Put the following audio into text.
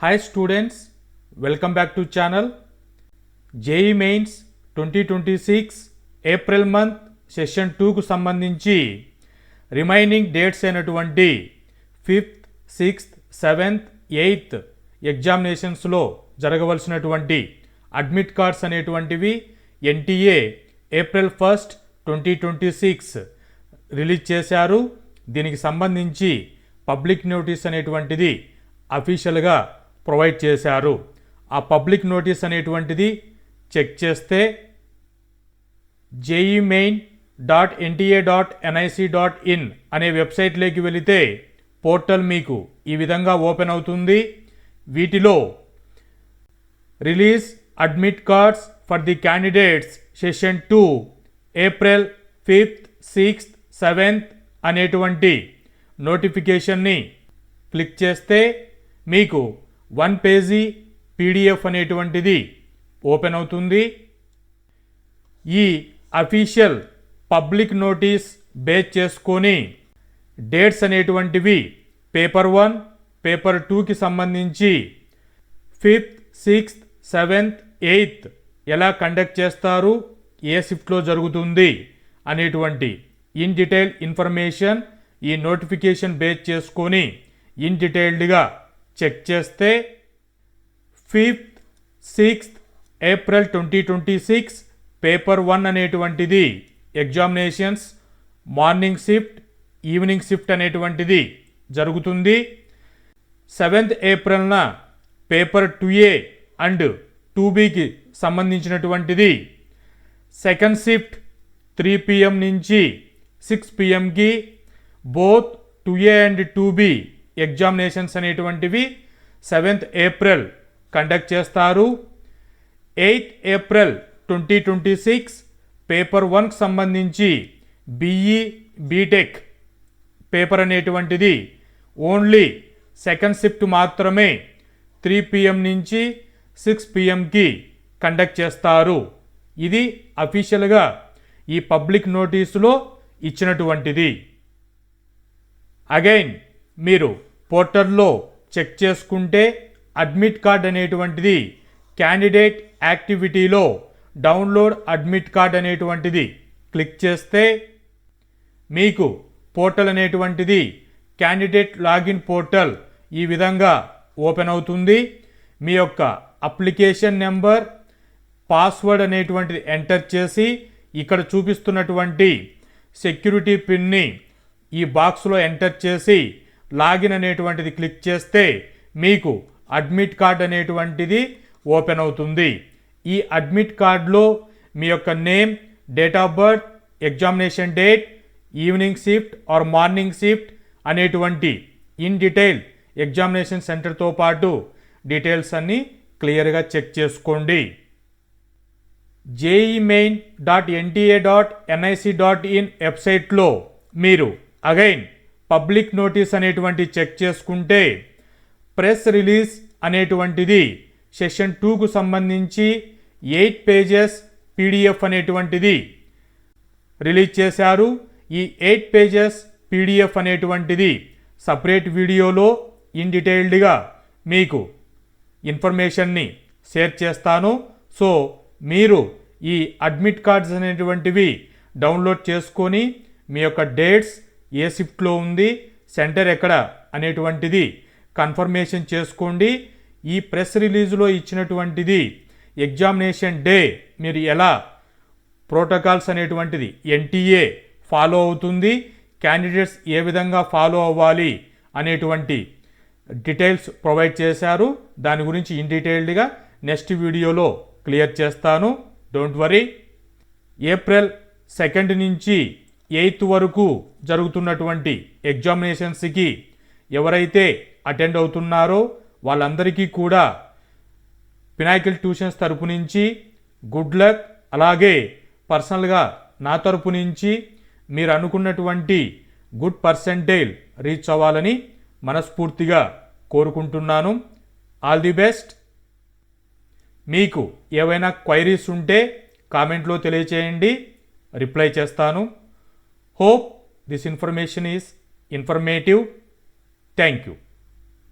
Hi students, welcome back to channel. JEE Mains 2026 April month session 2కు సంబంధించి remaining dates అయినటువంటి 5th, 6th, 7th, 8th ఎగ్జామినేషన్స్లో జరగవలసినటువంటి admit cards అనేటువంటివి NTA April 1st 2026 release చేశారు. దీనికి సంబంధించి పబ్లిక్ నోటీస్ అనేటువంటిది అఫీషియల్గా ప్రొవైడ్ చేశారు. ఆ పబ్లిక్ నోటీస్ అనేటువంటిది చెక్ చేస్తే jemain.nta.nic.in అనే వెబ్సైట్లోకి వెళితే పోర్టల్ మీకు ఈ విధంగా ఓపెన్ అవుతుంది. వీటిలో release admit cards for the candidates session 2 April 5th, 6th, 7th అనేటువంటి నోటిఫికేషన్ని క్లిక్ చేస్తే మీకు 1 పేజీ పీడిఎఫ్ అనేటువంటిది ఓపెన్ అవుతుంది. ఈ అఫీషియల్ పబ్లిక్ నోటీస్ బేస్ చేసుకొని డేట్స్ అనేటువంటివి పేపర్ 1, పేపర్ 2కి సంబంధించి 5th, 6th, 7th, 8th ఎలా కండక్ట్ చేస్తారు, ఏ షిఫ్ట్లో జరుగుతుంది అనేటువంటి ఇన్ డీటెయిల్ ఇన్ఫర్మేషన్ ఈ నోటిఫికేషన్ బేస్ చేసుకొని ఇన్ డీటెయిల్డ్గా చెక్ చేస్తే 5th, 6th ఏప్రిల్ 2026 పేపర్ 1 అనేటువంటిది examinations morning shift, evening shift అనేటువంటిది జరుగుతుంది. 7th ఏప్రిల్న పేపర్ 2A అండ్ 2Bకి సంబంధించినటువంటిది సెకండ్ షిఫ్ట్ 3 PM నుంచి 6 PMకి both 2A and 2B examinations అనేటువంటివి 7th ఏప్రిల్ కండక్ట్ చేస్తారు. 8th ఏప్రిల్ 2026 పేపర్ 1కి సంబంధించి BE బీటెక్ పేపర్ అనేటువంటిది ఓన్లీ సెకండ్ షిఫ్ట్ మాత్రమే 3 PM నుంచి 6 PMకి కండక్ట్ చేస్తారు. ఇది అఫీషియల్గా ఈ పబ్లిక్ నోటీసులో ఇచ్చినటువంటిది. అగైన్ మీరు పోర్టల్లో చెక్ చేసుకుంటే అడ్మిట్ కార్డ్ అనేటువంటిది క్యాండిడేట్ యాక్టివిటీలో డౌన్లోడ్ అడ్మిట్ కార్డ్ అనేటువంటిది క్లిక్ చేస్తే మీకు పోర్టల్ అనేటువంటిది క్యాండిడేట్ లాగిన్ పోర్టల్ ఈ విధంగా ఓపెన్ అవుతుంది. మీ యొక్క అప్లికేషన్ నెంబర్, పాస్వర్డ్ అనేటువంటిది ఎంటర్ చేసి ఇక్కడ చూపిస్తున్నటువంటి సెక్యూరిటీ పిన్ని ఈ బాక్స్లో ఎంటర్ చేసి లాగిన్ అనేటువంటిది క్లిక్ చేస్తే మీకు అడ్మిట్ కార్డ్ అనేటువంటిది ఓపెన్ అవుతుంది. ఈ అడ్మిట్ కార్డులో మీ యొక్క name, date of birth, examination date, evening shift or morning shift అనేటువంటి ఇన్ డీటెయిల్ ఎగ్జామినేషన్ సెంటర్తో పాటు డీటెయిల్స్ అన్నీ క్లియర్గా చెక్ చేసుకోండి. jemain.nta.nic.in వెబ్సైట్లో మీరు అగైన్ పబ్లిక్ నోటీస్ అనేటువంటి చెక్ చేసుకుంటే ప్రెస్ రిలీజ్ అనేటువంటిది సెషన్ 2కు సంబంధించి 8 పేజెస్ పీడిఎఫ్ అనేటువంటిది రిలీజ్ చేశారు. ఈ 8 పేజెస్ పీడిఎఫ్ అనేటువంటిది సపరేట్ వీడియోలో ఇన్ డీటెయిల్డ్గా మీకు ఇన్ఫర్మేషన్ని షేర్ చేస్తాను. సో మీరు ఈ అడ్మిట్ కార్డ్స్ అనేటువంటివి డౌన్లోడ్ చేసుకొని మీ యొక్క డేట్స్ ఏ షిఫ్ట్లో ఉంది, సెంటర్ ఎక్కడ అనేటువంటిది కన్ఫర్మేషన్ చేసుకోండి. ఈ ప్రెస్ రిలీజ్లో ఇచ్చినటువంటిది ఎగ్జామినేషన్ డే మీరు ఎలా ప్రోటోకాల్స్ అనేటువంటిది ఎన్టీఏ ఫాలో అవుతుంది, క్యాండిడేట్స్ ఏ విధంగా ఫాలో అవ్వాలి అనేటువంటి డీటెయిల్స్ ప్రొవైడ్ చేశారు. దాని గురించి ఇన్ డీటెయిల్డ్గా నెక్స్ట్ వీడియోలో క్లియర్ చేస్తాను. Don't worry. ఏప్రిల్ 2nd నుంచి 8th వరకు జరుగుతున్నటువంటి ఎగ్జామినేషన్స్కి ఎవరైతే అటెండ్ అవుతున్నారో వాళ్ళందరికీ కూడా పినాకిల్ ట్యూషన్స్ తరపు నుంచి గుడ్ లక్. అలాగే పర్సనల్గా నా తరపు నుంచి మీరు అనుకున్నటువంటి గుడ్ పర్సెంటేజ్ రీచ్ అవ్వాలని మనస్ఫూర్తిగా కోరుకుంటున్నాను. All the best. మీకు ఏవైనా క్వైరీస్ ఉంటే కామెంట్లో తెలియచేయండి, రిప్లై చేస్తాను. Hope this information is informative. Thank you.